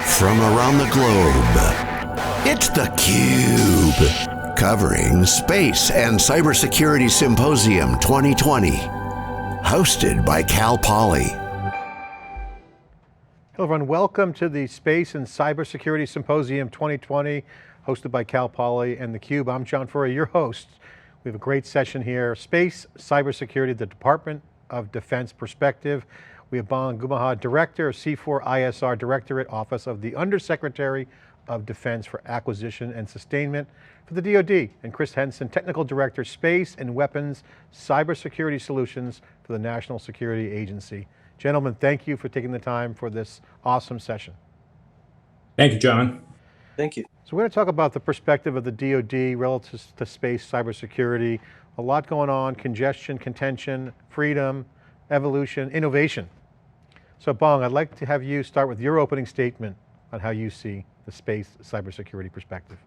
from around the globe. It's theCUBE, covering Space and Cybersecurity Symposium 2020. Hosted by Cal Poly. Hello everyone, welcome to the Space and Cybersecurity Symposium 2020, hosted by Cal Poly and theCUBE. I'm John Furrier, your host. We have a great session here. Space, Cybersecurity, the Department of Defense Perspective. We have Bong Gumahad, Director of C4ISR Directorate, Office of the Undersecretary of Defense for Acquisition and Sustainment for the DoD, and Chris Henson, Technical Director, Space and Weapons Cybersecurity Solutions for the National Security Agency. Gentlemen, thank you for taking the time for this awesome session. Thank you, John. Thank you. So we're going to talk about the perspective of the DoD relative to space cybersecurity. A lot going on: congestion, contention, freedom, evolution, innovation. So Bong, I'd like to have you start with your opening statement on how you see the space cybersecurity perspective.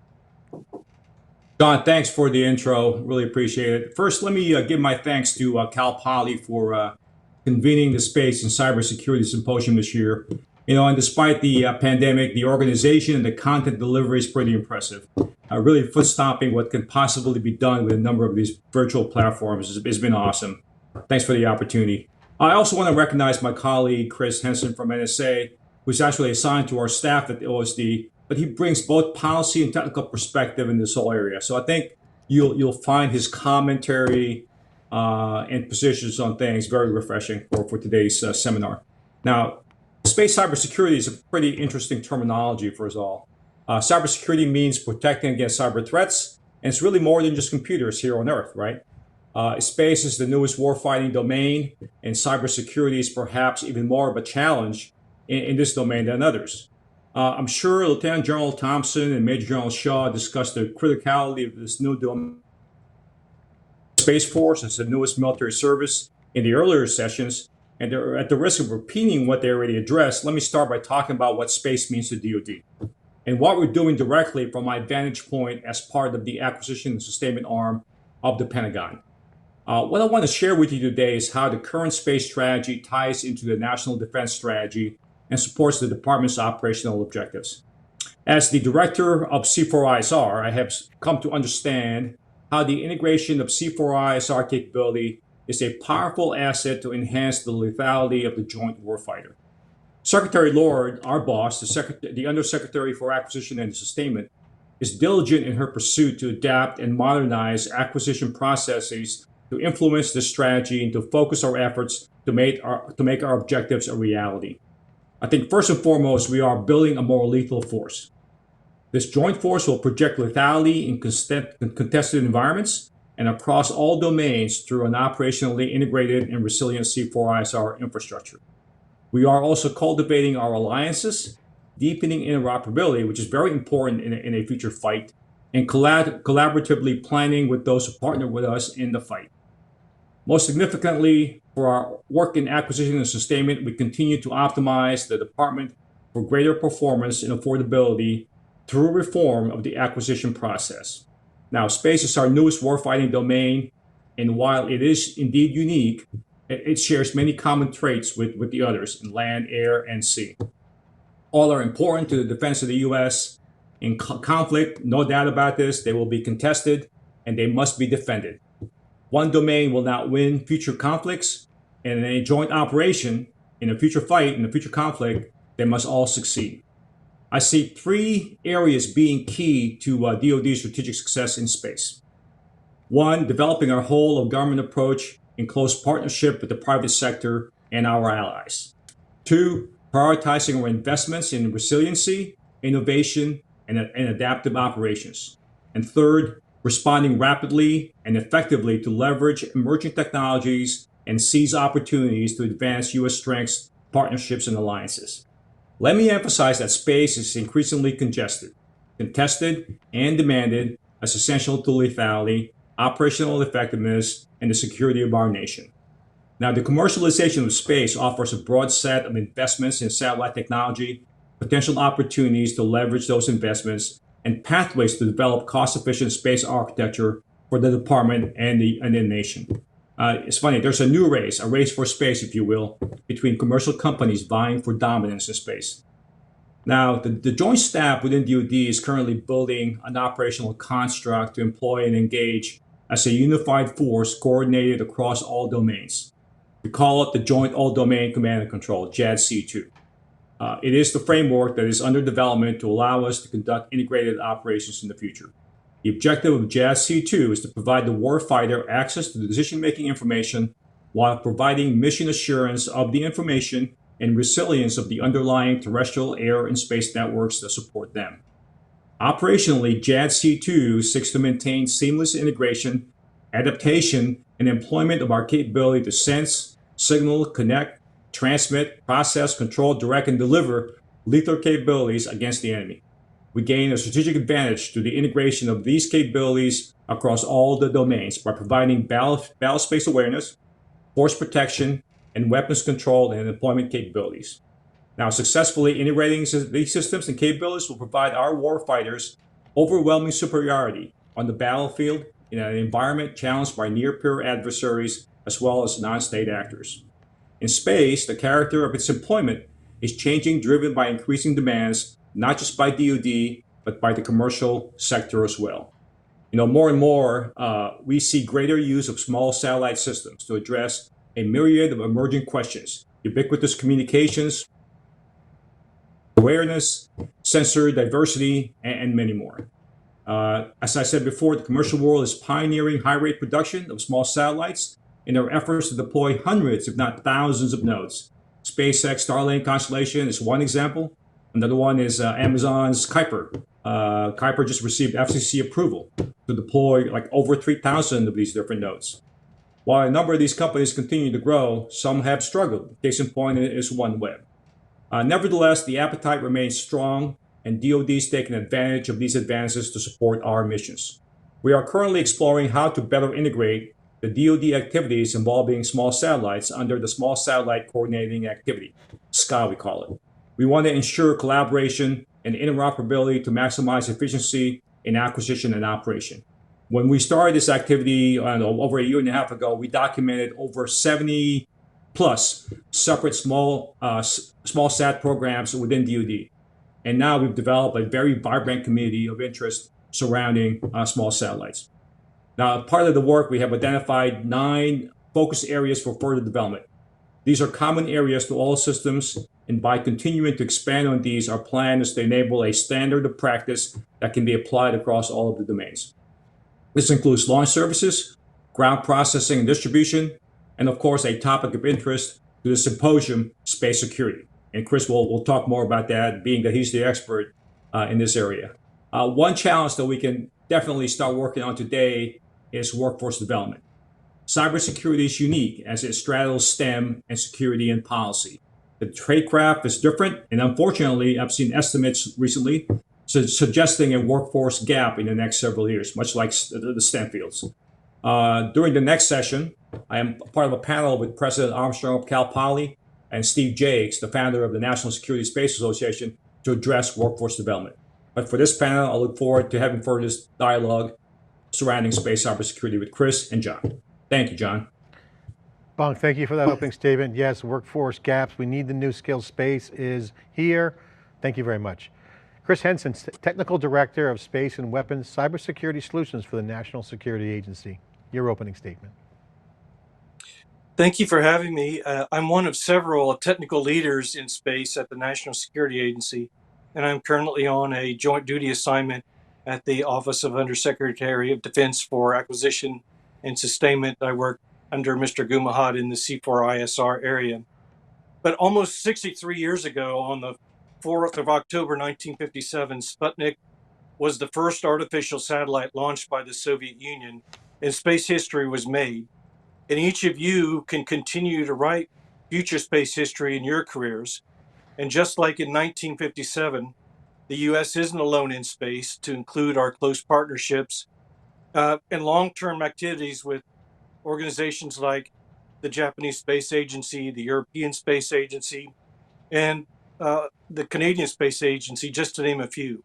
John, thanks for the intro. Really appreciate it. First, let me give my thanks to Cal Poly for convening the Space and Cybersecurity Symposium this year. You know, and despite the pandemic, the organization and the content delivery is pretty impressive. Really foot-stomping what can possibly be done with a number of these virtual platforms has been awesome. Thanks for the opportunity. I also want to recognize my colleague, Chris Henson from NSA, who's actually assigned to our staff at the OSD, but he brings both policy and technical perspective in this whole area. So I think you'll find his commentary and positions on things very refreshing for today's seminar. Now, space cybersecurity is a pretty interesting terminology for us all. Cybersecurity means protecting against cyber threats, and it's really more than just computers here on Earth, right? Space is the newest warfighting domain, and cybersecurity is perhaps even more of a challenge in this domain than others. I'm sure Lieutenant General Thompson and Major General Shaw discussed the criticality of this new domain. Space Force is the newest military service in the earlier sessions, and they're at the risk of repeating what they already addressed. Let me start by talking about what space means to DoD and what we're doing directly from my vantage point as part of the acquisition and sustainment arm of the Pentagon. What I want to share with you today is how the current space strategy ties into the national defense strategy and supports the department's operational objectives. As the director of C4ISR, I have come to understand how the integration of C4ISR capability is a powerful asset to enhance the lethality of the joint warfighter. Secretary Lord, our boss, the Undersecretary for Acquisition and Sustainment, is diligent in her pursuit to adapt and modernize acquisition processes to influence this strategy and to focus our efforts to make our objectives a reality. I think first and foremost, we are building a more lethal force. This joint force will project lethality in contested environments and across all domains through an operationally integrated and resilient C4ISR infrastructure. We are also cultivating our alliances, deepening interoperability, which is very important in a future fight, and collaboratively planning with those who partner with us in the fight. Most significantly, for our work in acquisition and sustainment, we continue to optimize the department for greater performance and affordability through reform of the acquisition process. Now, space is our newest warfighting domain, and while it is indeed unique, it shares many common traits with the others in land, air, and sea. All are important to the defense of the U.S. In conflict, no doubt about this, they will be contested and they must be defended. One domain will not win future conflicts, and in a joint operation, in a future fight, in a future conflict, they must all succeed. I see three areas being key to DoD's strategic success in space. One, developing our whole of government approach in close partnership with the private sector and our allies. Two, prioritizing our investments in resiliency, innovation, and adaptive operations. And third, responding rapidly and effectively to leverage emerging technologies and seize opportunities to advance U.S. strengths, partnerships, and alliances. Let me emphasize that space is increasingly congested, contested, and demanded as essential to lethality, operational effectiveness, and the security of our nation. Now, the commercialization of space offers a broad set of investments in satellite technology, potential opportunities to leverage those investments, and pathways to develop cost-efficient space architecture for the department and the nation. It's funny, there's a new race, a race for space, if you will, between commercial companies vying for dominance in space. Now, the Joint Staff within DoD is currently building an operational construct to employ and engage as a unified force coordinated across all domains. We call it the Joint All Domain Command and Control, JADC2. It is the framework that is under development to allow us to conduct integrated operations in the future. The objective of JADC2 is to provide the warfighter access to the decision-making information while providing mission assurance of the information and resilience of the underlying terrestrial, air, and space networks that support them. Operationally, JADC2 seeks to maintain seamless integration, adaptation, and employment of our capability to sense, signal, connect, transmit, process, control, direct, and deliver lethal capabilities against the enemy. We gain a strategic advantage through the integration of these capabilities across all the domains by providing battle space awareness, force protection, and weapons control and deployment capabilities. Now, successfully integrating these systems and capabilities will provide our warfighters overwhelming superiority on the battlefield in an environment challenged by near-peer adversaries as well as non-state actors. In space, the character of its employment is changing, driven by increasing demands, not just by DoD, but by the commercial sector as well. More and more, we see greater use of small satellite systems to address a myriad of emerging questions: ubiquitous communications, awareness, sensor diversity, and many more. As I said before, the commercial world is pioneering high-rate production of small satellites in their efforts to deploy hundreds, if not thousands, of nodes. SpaceX Starlink constellation is one example. Another one is Amazon's Kuiper. Kuiper just received FCC approval to deploy like over 3,000 of these different nodes. While a number of these companies continue to grow, some have struggled. Case in point is OneWeb. Nevertheless, the appetite remains strong, and DoD is taking advantage of these advances to support our missions. We are currently exploring how to better integrate the DoD activities involving small satellites under the Small Satellite Coordinating Activity, SCA we call it. We want to ensure collaboration and interoperability to maximize efficiency in acquisition and operation. When we started this activity over a year and a half ago, we documented over 70 plus separate small sat programs within DoD. And now we've developed a very vibrant community of interest surrounding small satellites. Now, part of the work, we have identified 9 focus areas for further development. These are common areas to all systems, and by continuing to expand on these, our plan is to enable a standard of practice that can be applied across all of the domains. This includes launch services, ground processing and distribution, and of course, a topic of interest to the Symposium, space security. And Chris will talk more about that, being that he's the expert in this area. One challenge that we can definitely start working on today is workforce development. Cybersecurity is unique as it straddles STEM and security and policy. The tradecraft is different, and unfortunately, I've seen estimates recently suggesting a workforce gap in the next several years, much like the STEM fields. During the next session, I am part of a panel with President Armstrong of Cal Poly and Steve Jakes, the founder of the National Security Space Association, to address workforce development. But for this panel, I look forward to having further dialogue surrounding space cybersecurity with Chris and John. Thank you, John. Bong, thank you for that opening statement. Yes, workforce gaps. We need the new skills. Space is here. Thank you very much. Chris Henson, Technical Director of Space and Weapons Cybersecurity Solutions for the National Security Agency. Your opening statement. Thank you for having me. I'm one of several technical leaders in space at the National Security Agency, and I'm currently on a joint duty assignment at the Office of Undersecretary of Defense for Acquisition and Sustainment. I work under Mr. Gumahad in the C4ISR area. But almost 63 years ago, on the 4th of October 1957, Sputnik was the first artificial satellite launched by the Soviet Union, and space history was made. And each of you can continue to write future space history in your careers. And just like in 1957, the U.S. isn't alone in space, to include our close partnerships and long-term activities with organizations like the Japanese Space Agency, the European Space Agency, and the Canadian Space Agency, just to name a few.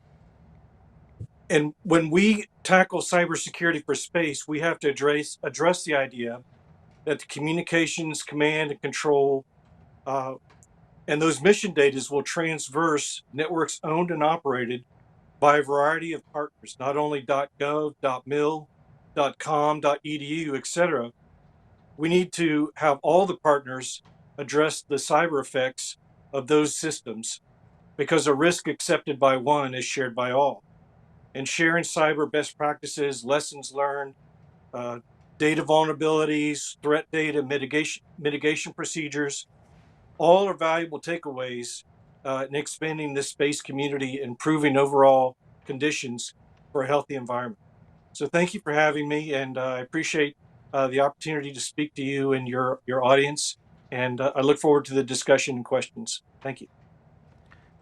And when we tackle cybersecurity for space, we have to address the idea that the communications, command, and control And those mission data will traverse networks owned and operated by a variety of partners, not only .gov, .mil, .com, .edu, etc. We need to have all the partners address the cyber effects of those systems, because a risk accepted by one is shared by all. And sharing cyber best practices, lessons learned, data vulnerabilities, threat data, mitigation procedures, all are valuable takeaways in expanding this space community, improving overall conditions for a healthy environment. So thank you for having me, and I appreciate the opportunity to speak to you and your audience, and I look forward to the discussion and questions. Thank you.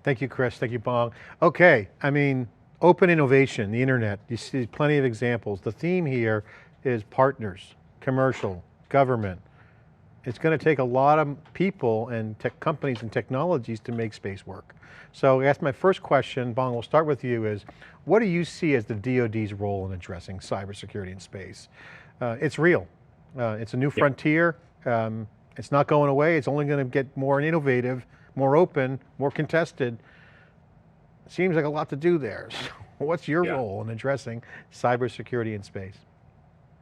Thank you, Chris. Thank you, Bong. Okay, I mean, open innovation, the internet, you see plenty of examples. The theme here is partners, commercial, government. It's going to take a lot of people and tech companies and technologies to make space work. So that's my first question. Bong, we'll start with you, is what do you see as the DoD's role in addressing cybersecurity in space? It's real. It's a new frontier. It's not going away. It's only going to get more innovative, more open, more contested. Seems like a lot to do there. So what's your role in addressing cybersecurity in space?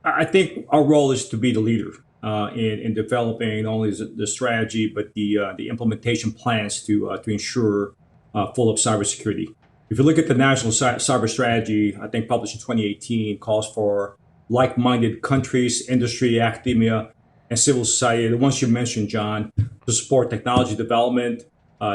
I think our role is to be the leader in developing not only the strategy, but the implementation plans to ensure full of cybersecurity. If you look at the National Cyber Strategy, I think published in 2018, calls for like-minded countries, industry, academia, and civil society, the ones you mentioned, John, to support technology development,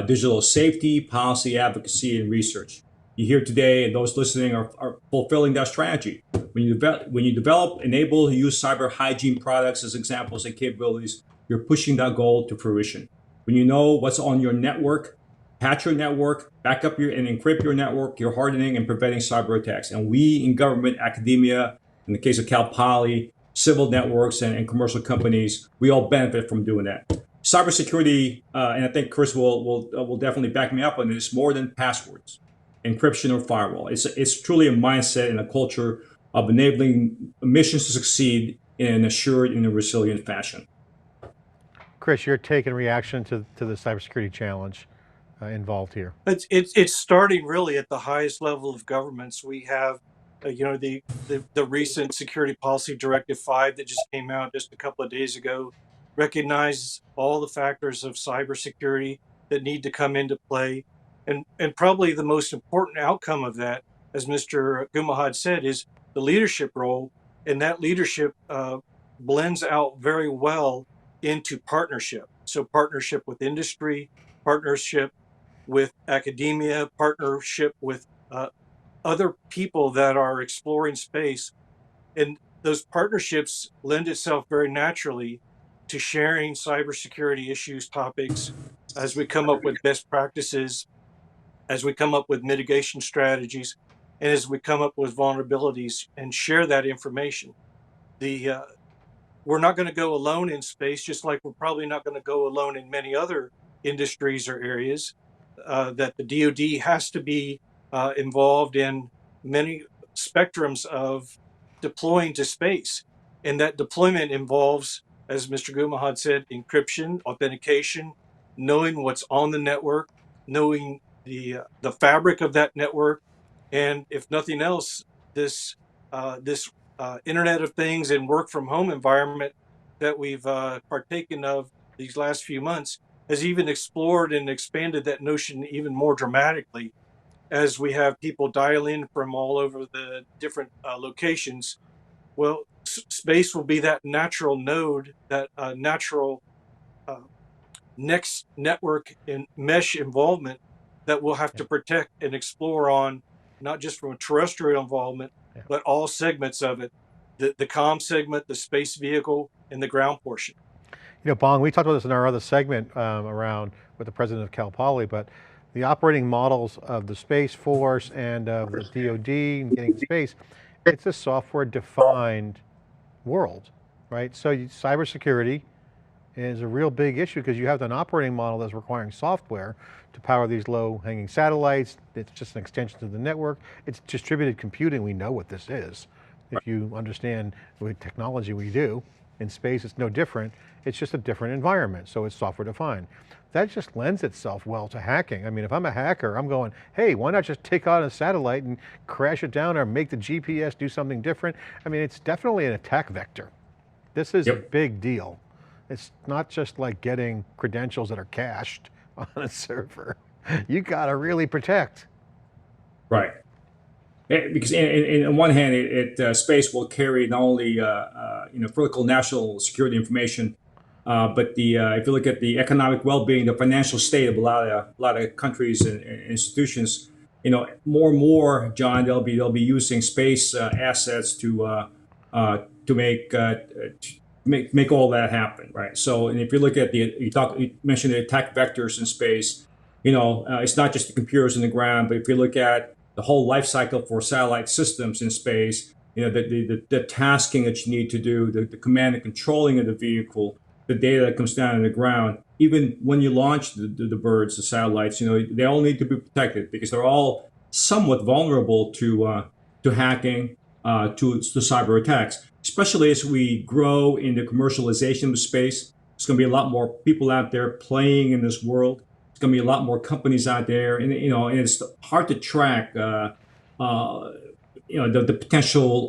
digital safety, policy advocacy, and research. You hear today, and those listening are fulfilling that strategy. When you develop, enable, use cyber hygiene products as examples and capabilities, you're pushing that goal to fruition. When you know what's on your network, patch your network, back up and encrypt your network, you're hardening and preventing cyber attacks. And we in government, academia, in the case of Cal Poly, civil networks and commercial companies, we all benefit from doing that. Cybersecurity, and I think Chris will definitely back me up on this, more than passwords, encryption, or firewall. It's truly a mindset and a culture of enabling missions to succeed in an assured and a resilient fashion. Chris, your take and reaction to the cybersecurity challenge involved here. It's starting really at the highest level of governments. We have, the recent Security Policy Directive 5 that just came out just a couple of days ago, recognizes all the factors of cybersecurity that need to come into play. And probably the most important outcome of that, as Mr. Gumahad said, is the leadership role. And that leadership blends out very well into partnership. So partnership with industry, partnership with academia, partnership with other people that are exploring space. And those partnerships lend itself very naturally to sharing cybersecurity issues, topics, as we come up with best practices, as we come up with mitigation strategies, and as we come up with vulnerabilities and share that information. We're not going to go alone in space, just like we're probably not going to go alone in many other industries or areas, that the DoD has to be involved in many spectrums of deploying to space. And that deployment involves, as Mr. Gumahad said, encryption, authentication, knowing what's on the network, knowing the fabric of that network, and if nothing else, this Internet of Things and work from home environment that we've partaken of these last few months has even explored and expanded that notion even more dramatically, as we have people dial in from all over the different locations. Well, space will be that natural node, that natural next network and mesh involvement that we'll have to protect and explore on, not just from a terrestrial involvement, but all segments of it, the comm segment, the space vehicle, and the ground portion. Bong, we talked about this in our other segment around with the president of Cal Poly, but the operating models of the Space Force and of the DoD and getting space, it's a software defined world, right? So cybersecurity is a real big issue because you have an operating model that's requiring software to power these low hanging satellites. It's just an extension of the network. It's distributed computing. We know what this is. If you understand the technology we do, In space, it's no different. It's just a different environment, so it's software defined. That just lends itself well to hacking. I mean, if I'm a hacker, I'm going, hey, why not just take out a satellite and crash it down or make the GPS do something different? I mean, it's definitely an attack vector. This is a big deal. It's not just like getting credentials that are cached on a server. You got to really protect. Right. Because on one hand, space will carry not only critical national security information, but if you look at the economic well-being, the financial state of a lot of countries and institutions, more and more, John, they'll be using space assets to make all that happen, right? So, and if you look at you mentioned the attack vectors in space, it's not just the computers in the ground, but if you look at the whole life cycle for satellite systems in space, the tasking that you need to do, the command and controlling of the vehicle, the data that comes down on the ground, even when you launch the birds, the satellites, they all need to be protected because they're all somewhat vulnerable to hacking, to cyber attacks, especially as we grow in the commercialization of space. There's going to be a lot more people out there playing in this world. There's going to be a lot more companies out there, and and it's hard to track, the potential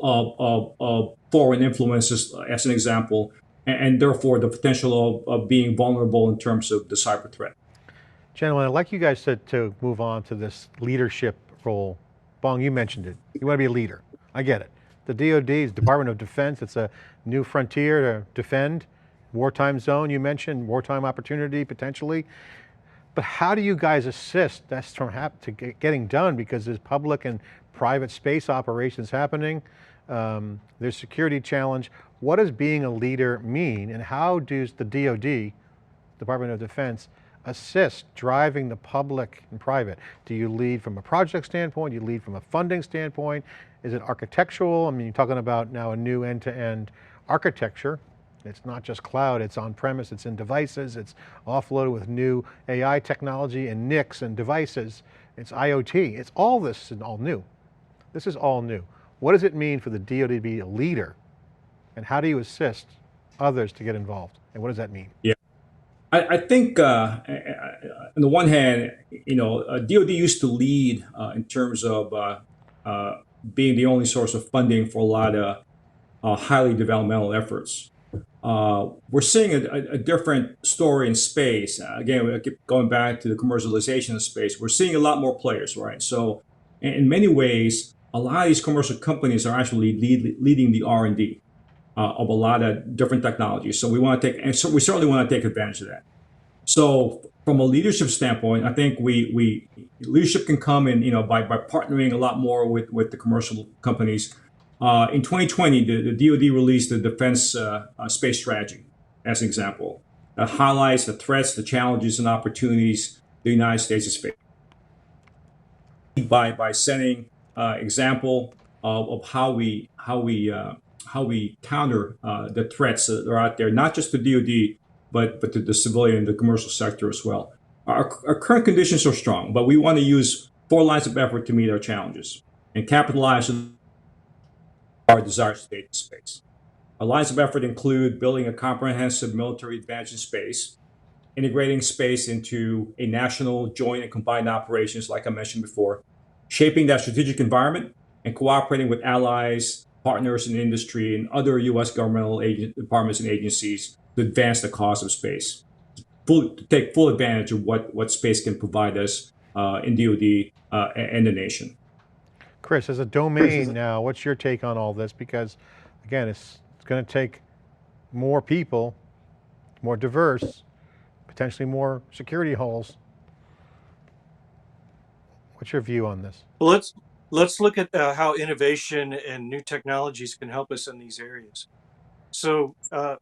of foreign influences, as an example, and therefore the potential of being vulnerable in terms of the cyber threat. Gentlemen, I'd like you guys to move on to this leadership role. Bong, you mentioned it. You want to be a leader. I get it. The DoDs, Department of Defense, it's a new frontier to defend. Wartime zone, you mentioned, wartime opportunity potentially. But how do you guys assist that's getting done, because there's public and private space operations happening. There's security challenge. What does being a leader mean, and how does the DoD, Department of Defense, assist driving the public and private? Do you lead from a project standpoint? Do you lead from a funding standpoint? Is it architectural? I mean, you're talking about now a new end-to-end architecture. It's not just cloud, it's on-premise, it's in devices, it's offloaded with new AI technology and NICs and devices. It's IoT, it's all this and all new. This is all new. What does it mean for the DoD to be a leader? And how do you assist others to get involved? And what does that mean? Yeah. I think, on the one hand, DoD used to lead in terms of being the only source of funding for a lot of highly developmental efforts. We're seeing a different story in space. Again, we keep going back to the commercialization of space. We're seeing a lot more players, right? So in many ways, a lot of these commercial companies are actually leading the R&D of a lot of different technologies. So we certainly want to take advantage of that. So from a leadership standpoint, I think leadership can come in, by partnering a lot more with the commercial companies. In 2020, the DoD released the Defense Space Strategy, as an example, that highlights the threats, the challenges, and opportunities the United States is facing. By setting example of how we counter the threats that are out there, not just to DoD, but to the civilian, the commercial sector as well. Our current conditions are strong, but we want to use 4 lines of effort to meet our challenges and capitalize on our desired state in space. Our lines of effort include building a comprehensive military advantage in space, integrating space into a national joint and combined operations, like I mentioned before, shaping that strategic environment, and cooperating with allies, partners in industry, and other U.S. governmental departments and agencies to advance the cause of space, to take full advantage of what space can provide us in DoD and the nation. Chris, as a domain now, what's your take on all this? Because again, it's going to take more people, more diverse, potentially more security holes. What's your view on this? Well, let's look at how innovation and new technologies can help us in these areas. So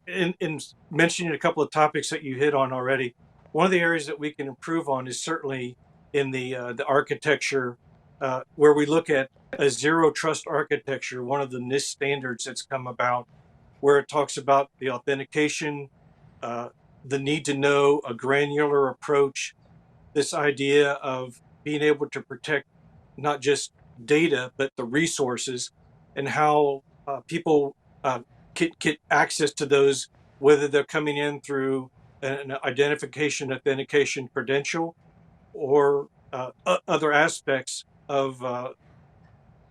in mentioning a couple of topics that you hit on already, one of the areas that we can improve on is certainly in the architecture, where we look at a zero trust architecture, one of the NIST standards that's come about, where it talks about the authentication, the need to know, a granular approach, this idea of being able to protect not just data, but the resources, and how people get access to those, whether they're coming in through an identification, authentication credential, or other aspects of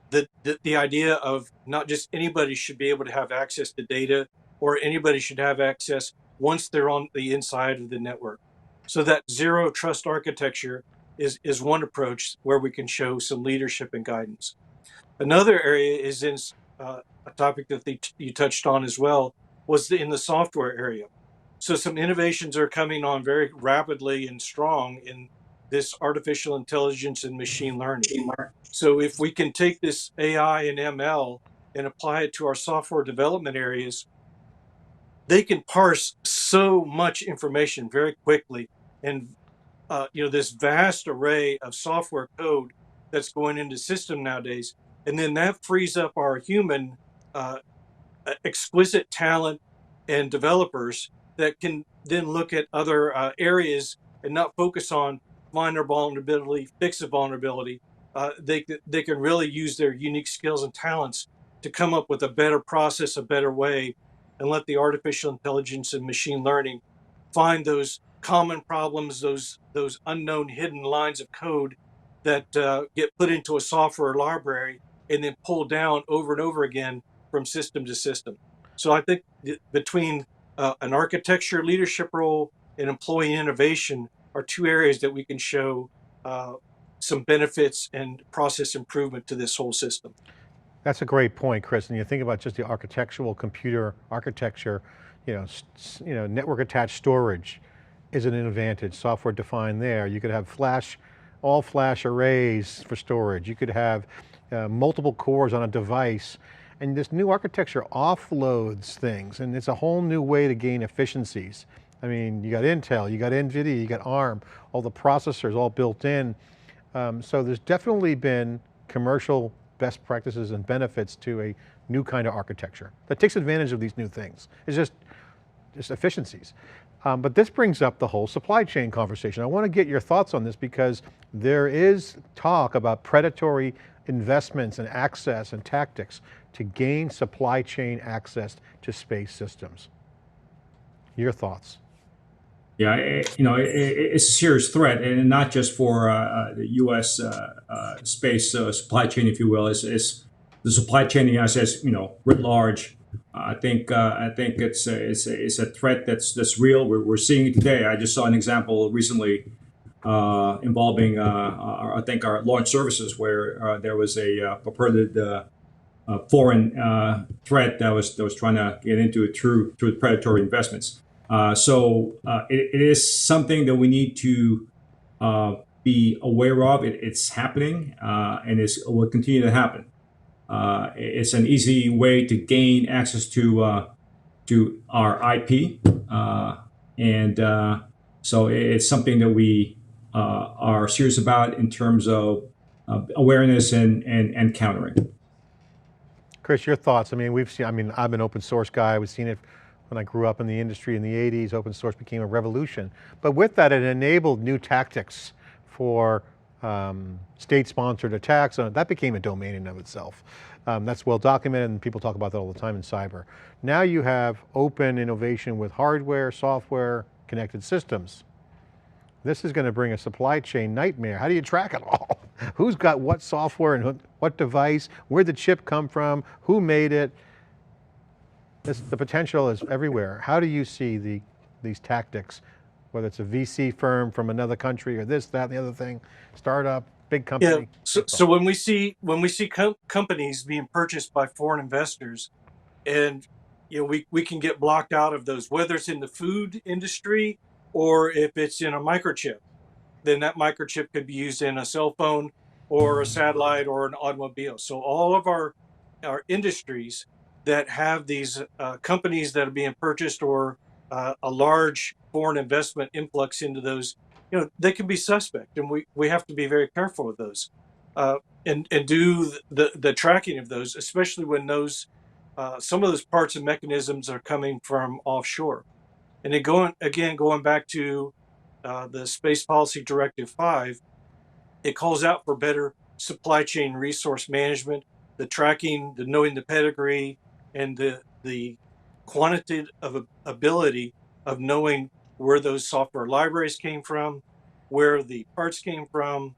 the idea of not just anybody should be able to have access to data, or anybody should have access once they're on the inside of the network. So that zero trust architecture is one approach where we can show some leadership and guidance. Another area is in a topic that you touched on as well, was in the software area. So some innovations are coming on very rapidly and strong in this artificial intelligence and machine learning. So if we can take this AI and ML and apply it to our software development areas, they can parse so much information very quickly. And this vast array of software code that's going into system nowadays. And then that frees up our human exquisite talent and developers that can then look at other areas and not focus on find a vulnerability, fix a vulnerability. They can really use their unique skills and talents to come up with a better process, a better way, and let the artificial intelligence and machine learning find those common problems, those unknown hidden lines of code that get put into a software library and then pulled down over and over again from system to system. So I think between an architecture leadership role and employee innovation are two areas that we can show some benefits and process improvement to this whole system. That's a great point, Chris. And you think about just the architectural computer architecture, network attached storage is an advantage, software defined there. You could have all flash arrays for storage. You could have multiple cores on a device. And this new architecture offloads things, and it's a whole new way to gain efficiencies. I mean, you got Intel, you got NVIDIA, you got ARM, all the processors all built in. So there's definitely been commercial best practices and benefits to a new kind of architecture that takes advantage of these new things. It's just efficiencies. But this brings up the whole supply chain conversation. I want to get your thoughts on this because there is talk about predatory investments and access and tactics to gain supply chain access to space systems. Your thoughts? Yeah, it's a serious threat, and not just for the U.S. Space supply chain, if you will. It's the supply chain in the ISS, writ large. I think it's a threat that's real. We're seeing it today. I just saw an example recently involving I think our launch services, where there was a purported foreign threat that was trying to get into it through predatory investments. So it is something that we need to be aware of. It's happening, and it will continue to happen. It's an easy way to gain access to our IP, and so it's something that we are serious about in terms of awareness and countering. Chris, your thoughts? I mean, I'm an open source guy. We've seen it when I grew up in the industry in the 80s. Open source became a revolution. But with that, it enabled new tactics for state-sponsored attacks. That became a domain in and of itself. That's well documented, and people talk about that all the time in cyber. Now you have open innovation with hardware, software, connected systems. This is going to bring a supply chain nightmare. How do you track it all? Who's got what software and what device? Where'd the chip come from? Who made it? The potential is everywhere. How do you see these tactics, whether it's a VC firm from another country or this, that, and the other thing, startup, big company? Yeah. So when we see companies being purchased by foreign investors, and we can get blocked out of those, whether it's in the food industry or if it's in a microchip, then that microchip could be used in a cell phone or a satellite or an automobile. So all of our industries that have these companies that are being purchased, or a large foreign investment influx into those, they can be suspect, and we have to be very careful with those, and do the tracking of those, especially when those some of those parts and mechanisms are coming from offshore. And then going back to the Space Policy Directive 5, it calls out for better supply chain resource management, the tracking, the knowing the pedigree, and the quantitative ability of knowing where those software libraries came from, where the parts came from,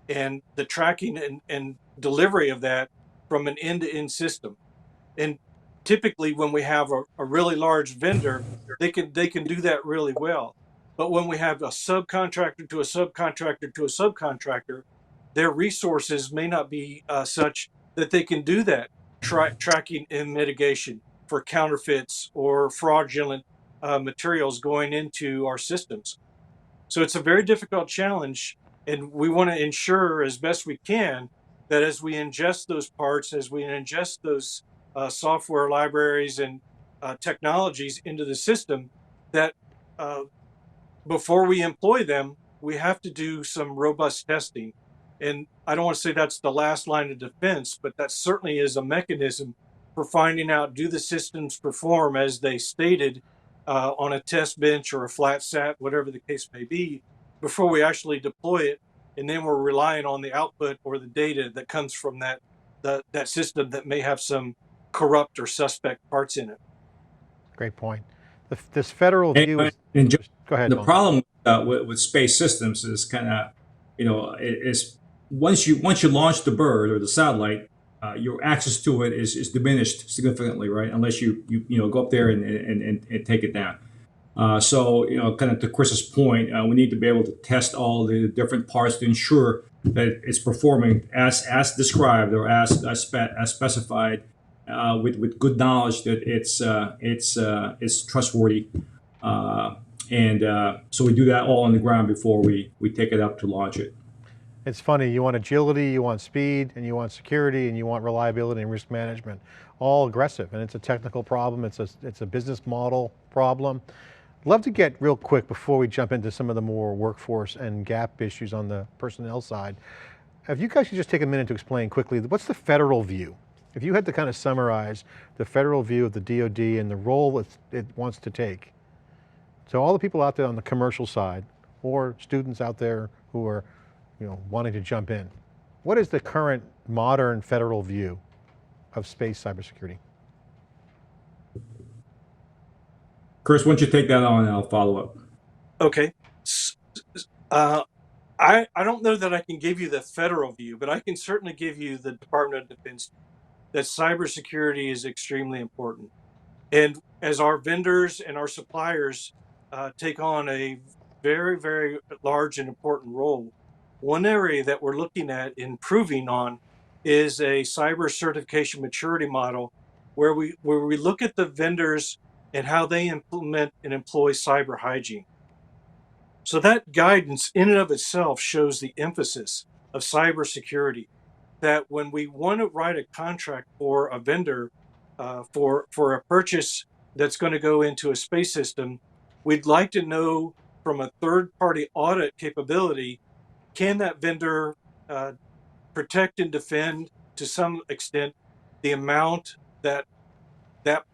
and the tracking and delivery of that from an end-to-end system. And typically when we have a really large vendor, they can do that really well. But when we have a subcontractor to a subcontractor to a subcontractor, their resources may not be such that they can do that tracking and mitigation for counterfeits or fraudulent materials going into our systems. So it's a very difficult challenge, and we want to ensure as best we can that as we ingest those parts, as we ingest those software libraries and technologies into the system, that before we employ them, we have to do some robust testing. And I don't want to say that's the last line of defense, but that certainly is a mechanism for finding out, do the systems perform as they stated on a test bench or a flat sat, whatever the case may be, before we actually deploy it. And then we're relying on the output or the data that comes from that system that may have some corrupt or suspect parts in it. Great point. This federal view is, And go ahead. the Bong. problem with space systems is kind of, is once you launch the bird or the satellite, your access to it is diminished significantly, right? Unless you go up there and take it down. So kind of to Chris's point, we need to be able to test all the different parts to ensure that it's performing as described or as specified, with good knowledge that it's trustworthy. So we do that all on the ground before we take it up to launch it. It's funny, you want agility, you want speed, and you want security, and you want reliability and risk management, all aggressive, and it's a technical problem, it's a business model problem. Love to get real quick before we jump into some of the more workforce and gap issues on the personnel side. If you guys could just take a minute to explain quickly, what's the federal view? If you had to kind of summarize the federal view of the DoD and the role it wants to take. So all the people out there on the commercial side, or students out there who are wanting to jump in, what is the current modern federal view of space cybersecurity? Chris, why don't you take that on and I'll follow up. Okay. I don't know that I can give you the federal view, but I can certainly give you the Department of Defense, that cybersecurity is extremely important. And as our vendors and our suppliers take on a very, very large and important role, one area that we're looking at improving on is a cyber certification maturity model where we look at the vendors and how they implement and employ cyber hygiene. So that guidance in and of itself shows the emphasis of cybersecurity, that when we want to write a contract for a vendor for a purchase that's going to go into a space system, we'd like to know from a third-party audit capability, can that vendor protect and defend to some extent the amount that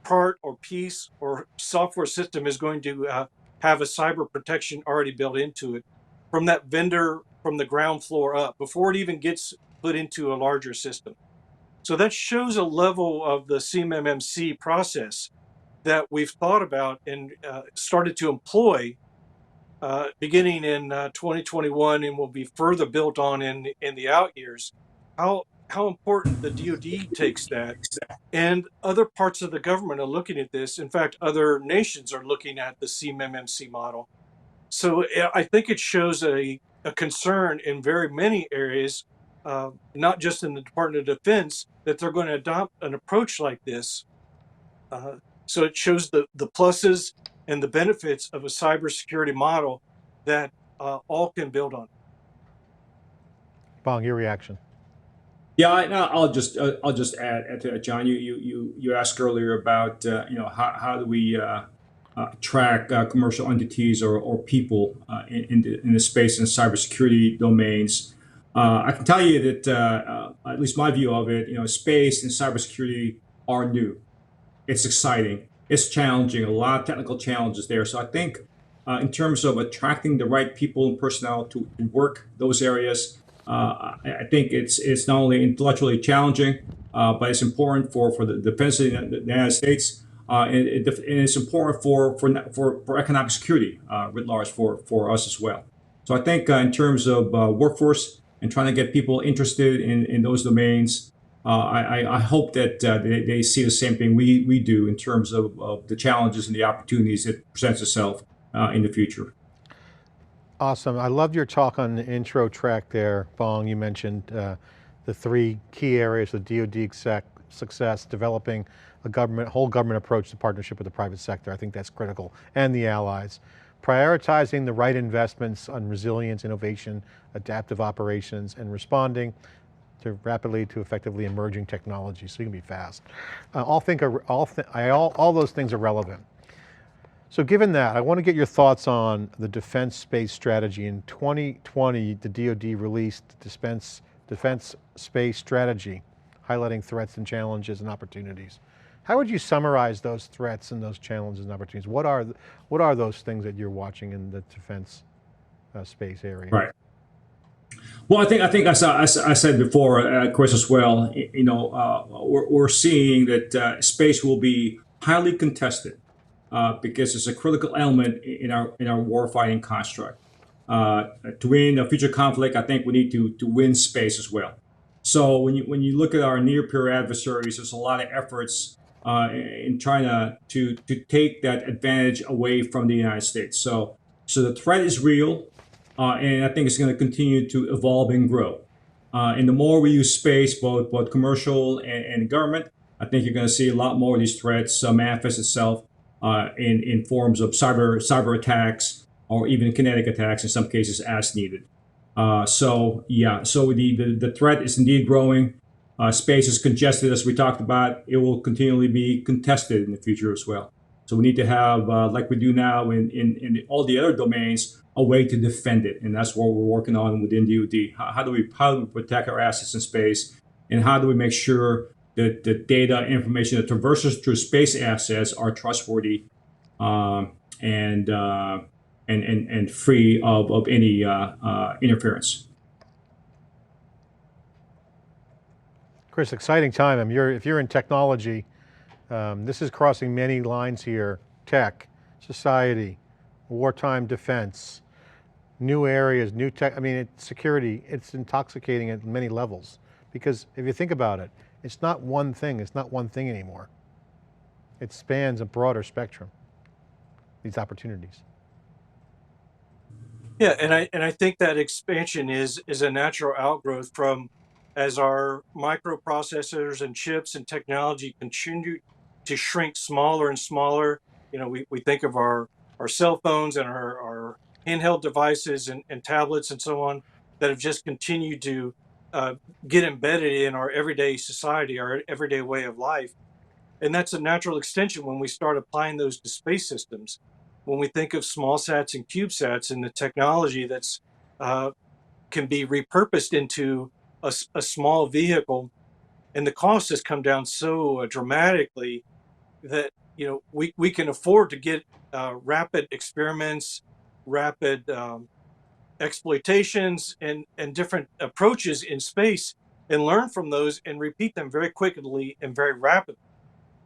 part or piece or software system is going to have a cyber protection already built into it from that vendor from the ground floor up before it even gets put into a larger system. So that shows a level of the CMMC process that we've thought about and started to employ beginning in 2021 and will be further built on in the out years. How important the DoD takes that, and other parts of the government are looking at this. In fact, other nations are looking at the CMMC model. So I think it shows a concern in very many areas, not just in the Department of Defense, that they're going to adopt an approach like this. So it shows the pluses and the benefits of a cybersecurity model that all can build on. Bong, your reaction. Yeah, I'll just add to that, John. You asked earlier about how do we track commercial entities or people in the space and cybersecurity domains. I can tell you that at least my view of it, space and cybersecurity are new. It's exciting. It's challenging. A lot of technical challenges there. So I think in terms of attracting the right people and personnel to work those areas, I think it's not only intellectually challenging, but it's important for the defense of the United States. and it's important for economic security writ large for us as well. So I think in terms of workforce and trying to get people interested in those domains, I hope that they see the same thing we do in terms of the challenges and the opportunities that presents itself in the future. Awesome, I loved your talk on the intro track there, Bong. You mentioned the three key areas of DoD success, developing a whole government approach to partnership with the private sector. I think that's critical, and the allies. Prioritizing the right investments on resilience, innovation, adaptive operations, and responding to rapidly to effectively emerging technology, so you can be fast. All those things are relevant. So given that, I want to get your thoughts on the defense space strategy. In 2020, the DoD released Defense Space Strategy, highlighting threats and challenges and opportunities. How would you summarize those threats and those challenges and opportunities? What are those things that you're watching in the defense space area? Right. Well, I think I said before, Chris, as well. We're seeing that space will be highly contested because it's a critical element in our warfighting construct. To win a future conflict, I think we need to win space as well. So when you look at our near-peer adversaries, there's a lot of efforts in trying to take that advantage away from the United States. So the threat is real, and I think it's going to continue to evolve and grow. And the more we use space, both commercial and government, I think you're going to see a lot more of these threats manifest itself in forms of cyber attacks or even kinetic attacks in some cases as needed. So the threat is indeed growing. Space is congested, as we talked about. It will continually be contested in the future as well. So we need to have, like we do now in all the other domains, a way to defend it, and that's what we're working on within DoD. How do we protect our assets in space, and how do we make sure that the data information that traverses through space assets are trustworthy and free of any interference. Chris, exciting time. If you're in technology, this is crossing many lines here: tech, society, wartime defense, new areas, new tech. Security. It's intoxicating at many levels, because if you think about it, it's not one thing. It's not one thing anymore. It spans a broader spectrum, these opportunities. Yeah, and I think that expansion is a natural outgrowth from, as our microprocessors and chips and technology continue to shrink smaller and smaller. We think of our cell phones and our handheld devices and tablets and so on that have just continued to get embedded in our everyday society, our everyday way of life. And that's a natural extension when we start applying those to space systems. When we think of small sats and CubeSats and the technology that's can be repurposed into a small vehicle, and the cost has come down so dramatically that we can afford to get rapid experiments, rapid exploitations, and different approaches in space, and learn from those and repeat them very quickly and very rapidly.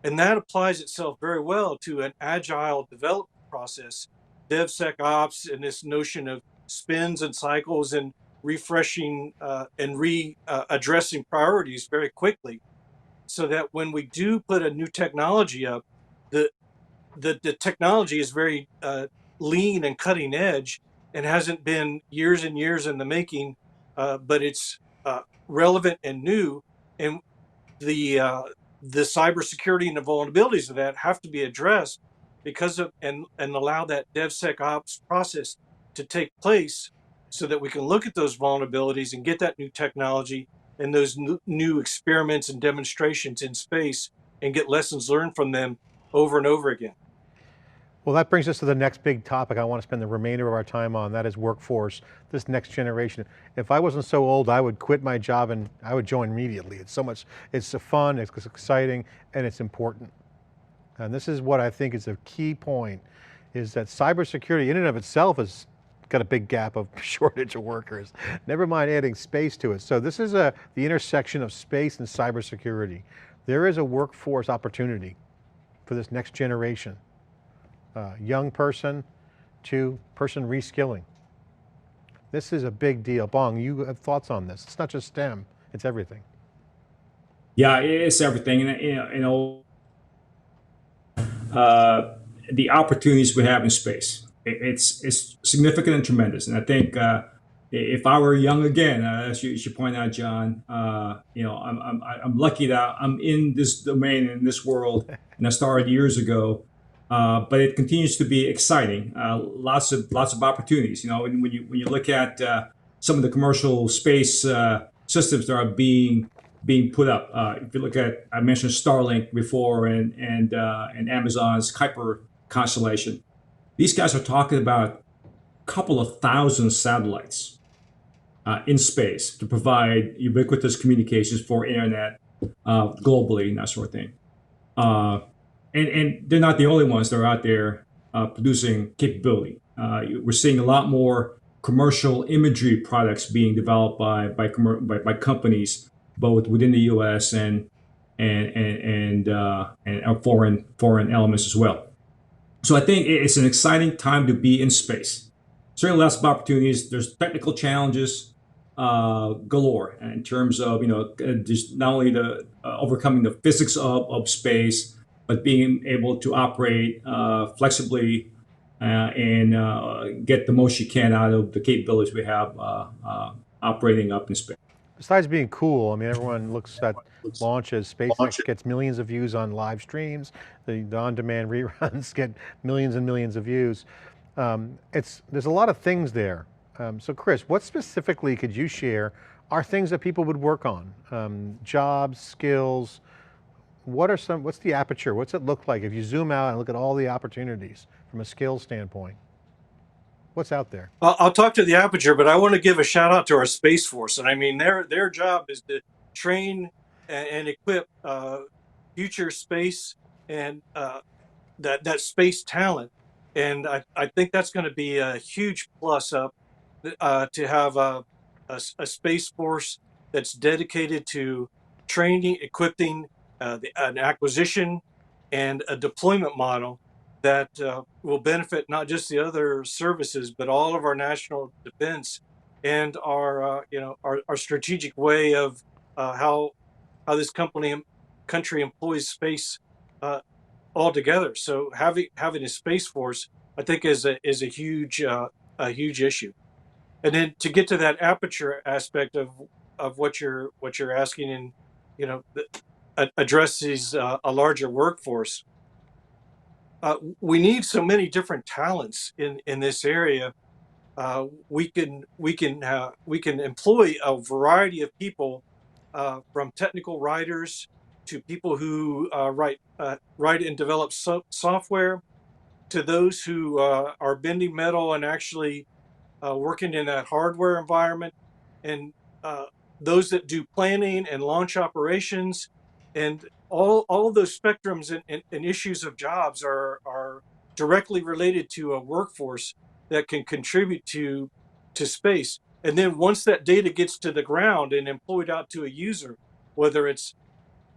And that applies itself very well to an agile development process, DevSecOps, and this notion of spins and cycles and refreshing and addressing priorities very quickly, so that when we do put a new technology up, the technology is very lean and cutting edge and hasn't been years and years in the making, but it's relevant and new. And the cybersecurity and the vulnerabilities of that have to be addressed because of and allow that DevSecOps process to take place, so that we can look at those vulnerabilities and get that new technology and those new experiments and demonstrations in space and get lessons learned from them over and over again. Well, that brings us to the next big topic I want to spend the remainder of our time on. That is workforce, this next generation. If I wasn't so old, I would quit my job and I would join immediately. It's so much, it's fun, it's exciting, and it's important. And this is what I think is a key point, is that cybersecurity in and of itself has got a big gap of shortage of workers. Never mind adding space to it. So this is the intersection of space and cybersecurity. There is a workforce opportunity for this next generation? Young person to person reskilling. This is a big deal. Bong, you have thoughts on this. It's not just STEM, it's everything. Yeah, it's everything. And the opportunities we have in space, it's significant and tremendous. And I think if I were young again, as you point out, John, I'm lucky that I'm in this domain, in this world, and I started years ago. But it continues to be exciting. Lots of opportunities. When you look at some of the commercial space systems that are being put up. If you look at, I mentioned Starlink before, and Amazon's Kuiper constellation. These guys are talking about a couple of thousand satellites in space to provide ubiquitous communications for internet globally and that sort of thing. And they're not the only ones that are out there producing capability. We're seeing a lot more commercial imagery products being developed by companies both within the U.S. and foreign elements as well. So I think it's an exciting time to be in space. Certainly lots of opportunities. There's technical challenges galore in terms of just not only the overcoming the physics of space, but being able to operate flexibly and get the most you can out of the capabilities we have operating up in space. Besides being cool, I mean, everyone looks at launches. SpaceX gets millions of views on live streams. The on-demand reruns get millions and millions of views. There's a lot of things there. So Chris, what specifically could you share are things that people would work on? Jobs, skills, what's the aperture? What's it look like if you zoom out and look at all the opportunities from a skills standpoint? What's out there? I'll talk to the aperture, but I want to give a shout out to our Space Force. And I mean, their job is to train and equip future space and that space talent. And I think that's going to be a huge plus up to have a Space Force that's dedicated to training, equipping, an acquisition and a deployment model that will benefit not just the other services, but all of our national defense and our strategic way of how this country employs space altogether. So having a Space Force, I think, is a huge issue. And then to get to that aperture aspect of what you're asking, and addresses a larger workforce. We need so many different talents in this area. We can employ a variety of people, from technical writers to people who write and develop software, to those who are bending metal and actually working in that hardware environment, and those that do planning and launch operations. And all of those spectrums and issues of jobs are directly related to a workforce that can contribute to space. And then once that data gets to the ground and employed out to a user, whether it's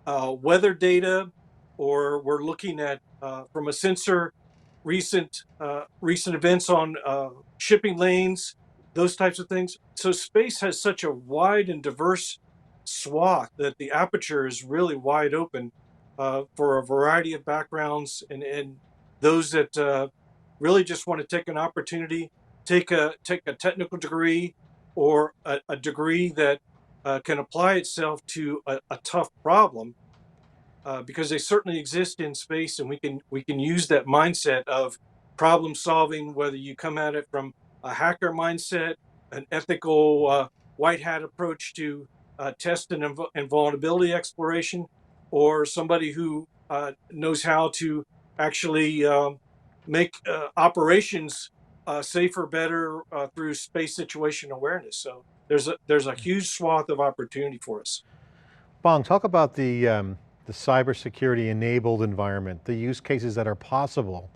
weather data, or we're looking at from a sensor recent events on shipping lanes, those types of things. So space has such a wide and diverse swath that the aperture is really wide open for a variety of backgrounds, and those that really just want to take an opportunity, take a technical degree, or a degree that can apply itself to a tough problem, because they certainly exist in space, and we can use that mindset of problem solving, whether you come at it from a hacker mindset, an ethical white hat approach to test and vulnerability exploration, or somebody who knows how to actually make operations safer, better through space situation awareness. So there's a huge swath of opportunity for us. Bong, talk about the cybersecurity enabled environment, the use cases that are possible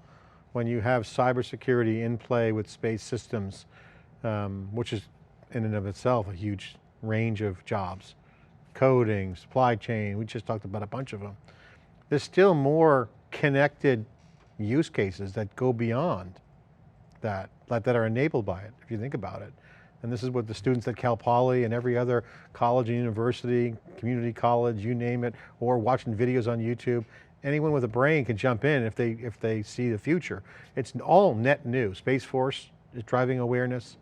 when you have cybersecurity in play with space systems, which is in and of itself a huge range of jobs. Coding, supply chain, we just talked about a bunch of them. There's still more interconnected use cases that go beyond that are enabled by it, if you think about it. And this is what the students at Cal Poly and every other college and university, community college, you name it, or watching videos on YouTube, anyone with a brain can jump in if they see the future. It's all net new. Space Force is driving awareness,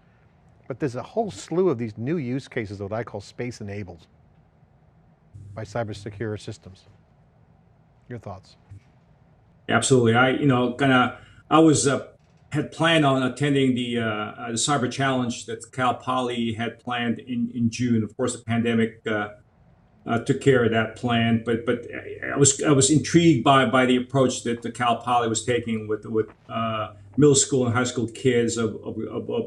but there's a whole slew of these new use cases that I call space enabled by cybersecure systems. Your thoughts? Absolutely. I was had planned on attending the Cyber Challenge that Cal Poly had planned in June. Of course, the pandemic took care of that plan, but I was intrigued by the approach that the Cal Poly was taking with middle school and high school kids of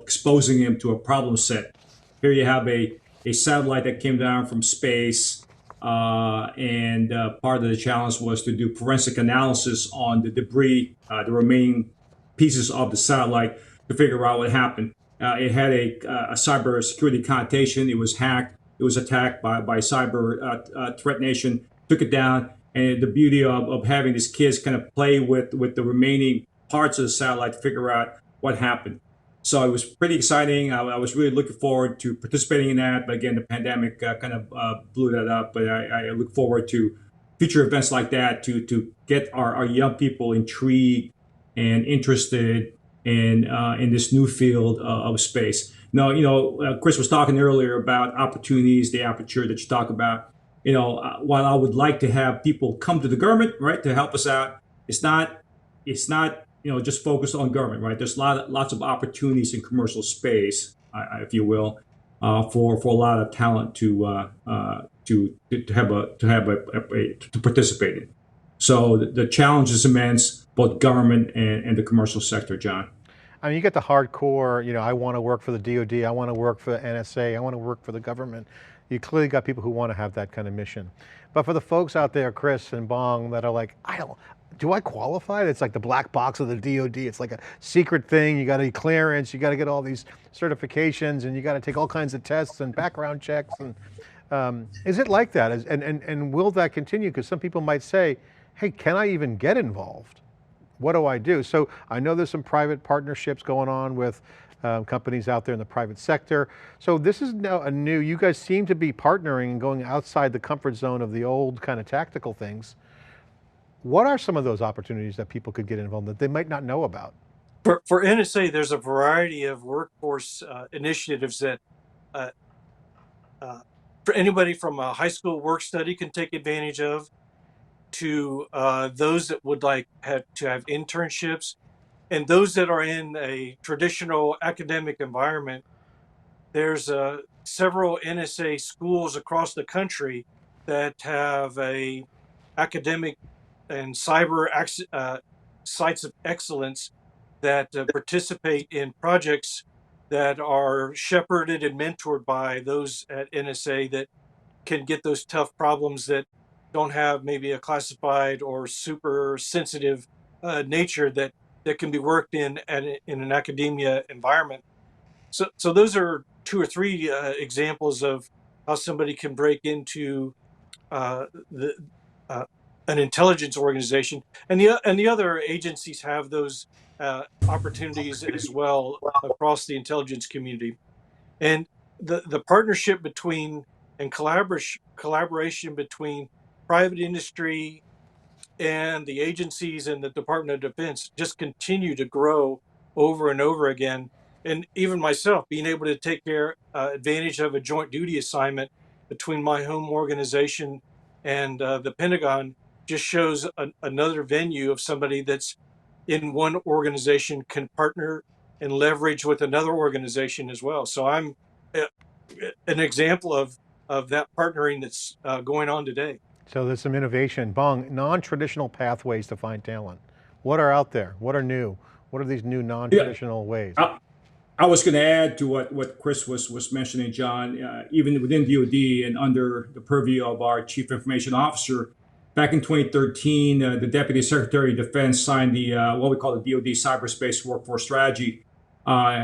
exposing them to a problem set. Here you have a satellite that came down from space, and part of the challenge was to do forensic analysis on the debris, the remaining pieces of the satellite, to figure out what happened. It had a cyber security connotation. It was hacked. It was attacked by cyber threat nation, took it down. And the beauty of having these kids kind of play with the remaining parts of the satellite to figure out what happened. So it was pretty exciting. I was really looking forward to participating in that. But again, the pandemic kind of blew that up. But I look forward to future events like that to get our young people intrigued and interested in this new field of space. Now, Chris was talking earlier about opportunities, the aperture that you talk about. While I would like to have people come to the government, right, to help us out, it's not just focused on government, right? There's lots of opportunities in commercial space, if you will, for a lot of talent to participate in. So the challenge is immense, both government and the commercial sector, John. I mean, you get the hardcore, I want to work for the DoD, I want to work for the NSA, I want to work for the government. You clearly got people who want to have that kind of mission. But for the folks out there, Chris and Bong, that are like, do I qualify? It's like the black box of the DoD. It's like a secret thing. You got to get clearance, you got to get all these certifications, and you got to take all kinds of tests and background checks. And is it like that? And will that continue? Because some people might say, hey, can I even get involved? What do I do? So I know there's some private partnerships going on with companies out there in the private sector. So this is now you guys seem to be partnering and going outside the comfort zone of the old kind of tactical things. What are some of those opportunities that people could get involved in that they might not know about? For NSA, there's a variety of workforce initiatives that for anybody from a high school work study can take advantage of, to those that would like to have internships, and those that are in a traditional academic environment. There's several NSA schools across the country that have a academic and cyber sites of excellence that participate in projects that are shepherded and mentored by those at NSA that can get those tough problems that don't have maybe a classified or super sensitive nature that can be worked in an academia environment. So those are two or three examples of how somebody can break into an intelligence organization, and the other agencies have those opportunities as well across the intelligence community. And the partnership between and collaboration between private industry and the agencies and the Department of Defense just continue to grow over and over again. And even myself, being able to take advantage of a joint duty assignment between my home organization and the Pentagon just shows another venue of somebody that's in one organization can partner and leverage with another organization as well. So I'm an example of that partnering that's going on today. So there's some innovation. Bong, non-traditional pathways to find talent. What are out there? What are new? What are these new non-traditional ways? I was going to add to what Chris was mentioning, John. Even within DoD and under the purview of our Chief Information Officer, back in 2013, the Deputy Secretary of Defense signed the what we call the DoD Cyberspace Workforce Strategy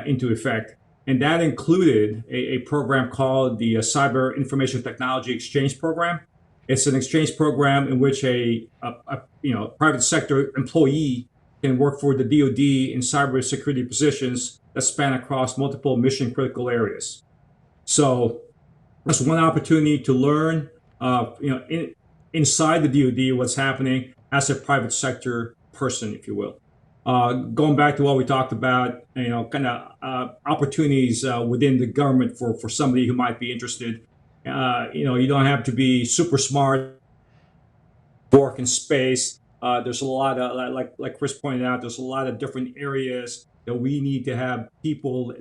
into effect. And that included a program called the Cyber Information Technology Exchange Program. It's an exchange program in which a private sector employee can work for the DoD in cybersecurity positions that span across multiple mission critical areas. So that's one opportunity to learn, inside the DoD what's happening as a private sector person, if you will. Going back to what we talked about, opportunities within the government for somebody who might be interested. You don't have to be super smart to work in space. There's a lot of, like Chris pointed out, there's a lot of different areas that we need to have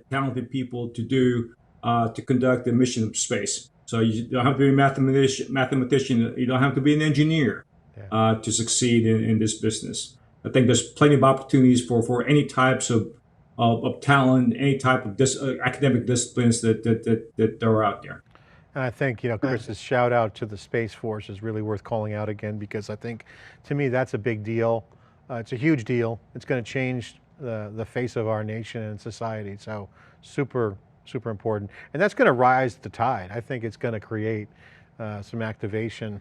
talented people to do to conduct the mission of space. So you don't have to be a mathematician. You don't have to be an engineer to succeed in this business. I think there's plenty of opportunities for any types of talent, any type of academic disciplines that are out there. And I think, Chris's shout out to the Space Force is really worth calling out again, because I think, to me, that's a big deal. It's a huge deal. It's going to change the face of our nation and society. So super, super important. And that's going to rise the tide. I think it's going to create some activation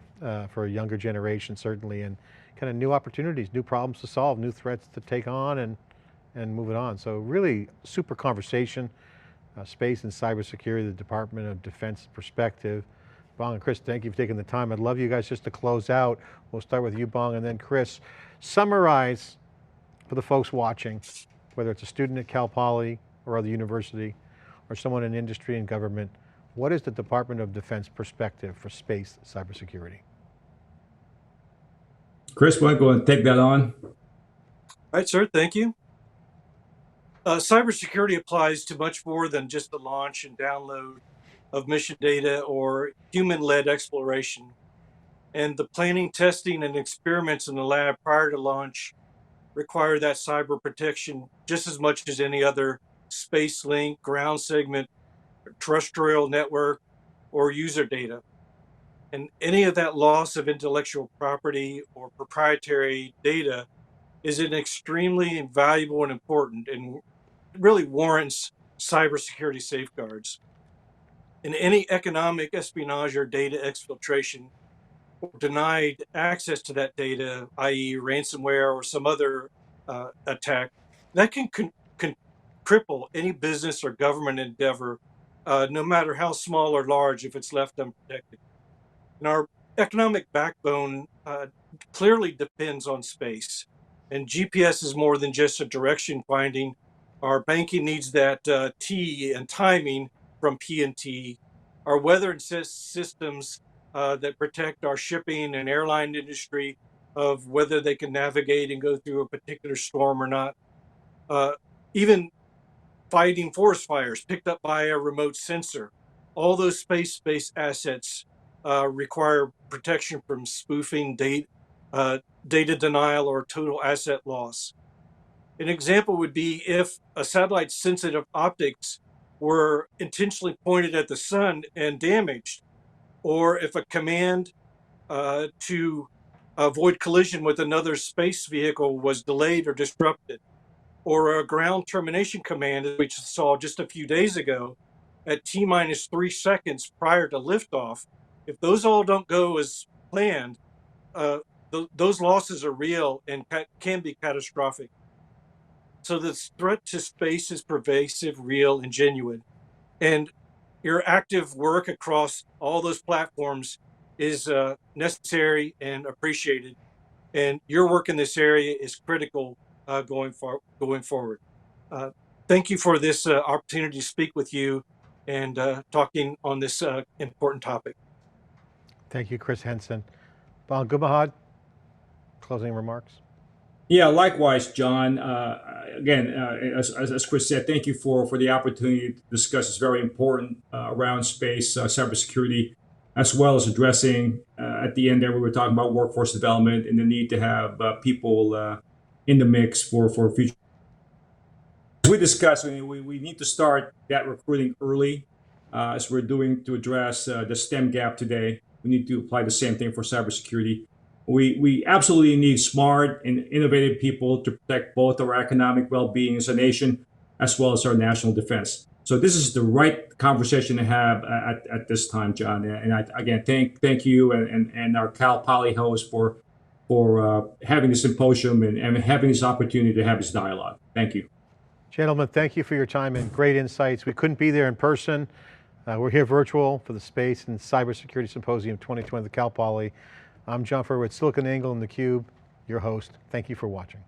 for a younger generation, certainly, and kind of new opportunities, new problems to solve, new threats to take on and move it on. So really super conversation. Space and cybersecurity, the Department of Defense perspective. Bong and Chris, thank you for taking the time. I'd love you guys just to close out. We'll start with you, Bong, and then Chris. Summarize for the folks watching, whether it's a student at Cal Poly or other university, or someone in industry and government, what is the Department of Defense perspective for space cybersecurity? Chris, why don't you go and take that on? All right, sir, thank you. Cybersecurity applies to much more than just the launch and download of mission data or human-led exploration. And the planning, testing, and experiments in the lab prior to launch require that cyber protection just as much as any other space link, ground segment, terrestrial network, or user data. And any of that loss of intellectual property or proprietary data is an extremely valuable and important, and really warrants cybersecurity safeguards. And any economic espionage or data exfiltration or denied access to that data, i.e. ransomware or some other attack, that can cripple any business or government endeavor, no matter how small or large, if it's left unprotected. And our economic backbone clearly depends on space. And GPS is more than just a direction finding. Our banking needs that T and timing from P and T. Our weather systems that protect our shipping and airline industry of whether they can navigate and go through a particular storm or not. Even fighting forest fires picked up by a remote sensor. All those space-based assets require protection from spoofing, data denial, or total asset loss. An example would be if a satellite's sensitive optics were intentionally pointed at the sun and damaged, or if a command to avoid collision with another space vehicle was delayed or disrupted, or a ground termination command, as we saw just a few days ago, at T-minus 3 seconds prior to liftoff. If those all don't go as planned, those losses are real and can be catastrophic. So the threat to space is pervasive, real, and genuine. And your active work across all those platforms is necessary and appreciated. And your work in this area is critical going forward. Thank you for this opportunity to speak with you and talking on this important topic. Thank you, Chris Henson. Bong Gumahad, closing remarks. Yeah, likewise, John. Again, as Chris said, thank you for the opportunity to discuss this very important around space cybersecurity, as well as addressing at the end there we were talking about workforce development and the need to have people in the mix for future. As we discussed, we need to start that recruiting early, as we're doing to address the STEM gap today. We need to apply the same thing for cybersecurity. We absolutely need smart and innovative people to protect both our economic well-being as a nation, as well as our national defense. So this is the right conversation to have at this time, John. And again, thank you and our Cal Poly host for having the symposium and having this opportunity to have this dialogue. Thank you. Gentlemen, thank you for your time and great insights. We couldn't be there in person. We're here virtual for the Space and Cybersecurity Symposium 2020 at the Cal Poly. I'm John Furrier with SiliconANGLE and theCUBE, your host. Thank you for watching.